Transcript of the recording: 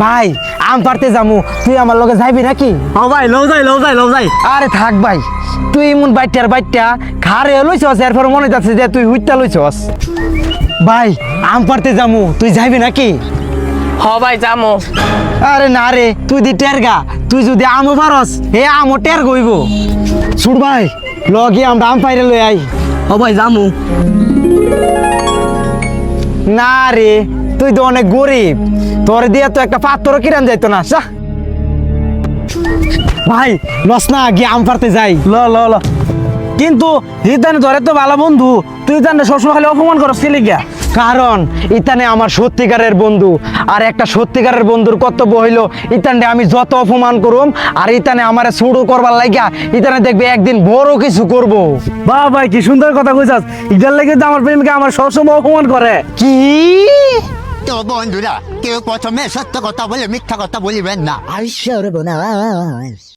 ভাই আম পারতে যামু, তুই আমার লগে যাইবি নাকি? ও ভাই লও যাই। আরে থাক ভাই, তুই এমন বাইটটা খারে লইছস, এরপর মনে যাচ্ছে যে তুই হুইতা লইছস। ভাই আম পারতে যামু, তুই যাইবি নাকি? হ ভাই যামু। আরে না রে, তুই দি টেরগা, তুই যদি আমও পারস হে আমও টের গইব। ছুট ভাই, লগে আমরা আম পাইরে লই আই। ও ভাই যামু। না রে, তুই তো অনেক গরিব, তোর দিয়ে তো একটা পাত্র কিরান যাইতো না। ভাই লস না, গিয়ে আম পারতে যাই। ল কিন্তু হিতানে ধরে তো ভালো বন্ধু, তুই জানে সবসময় খালি অপমান করস কে লিগা? কারণ ইতানে আমার সত্যিকারের বন্ধু, আর একটা সত্যিকারের বন্ধুর কর্তব্য হইলো ইতানে আমি যত অপমান করুম আর ইতানে আমারে শুরু করবার লাগিয়া ইতানে দেখবে একদিন বড় কিছু করব। বাহ ভাই কি সুন্দর কথা কইছাস, ইটার লাগি তো আমার প্রেমিকা আমার সবসময় অপমান করে। কি? তো বন্ধুরা, কেউ প্রথমে সত্য কথা বলে মিথ্যা কথা বলিবেন না।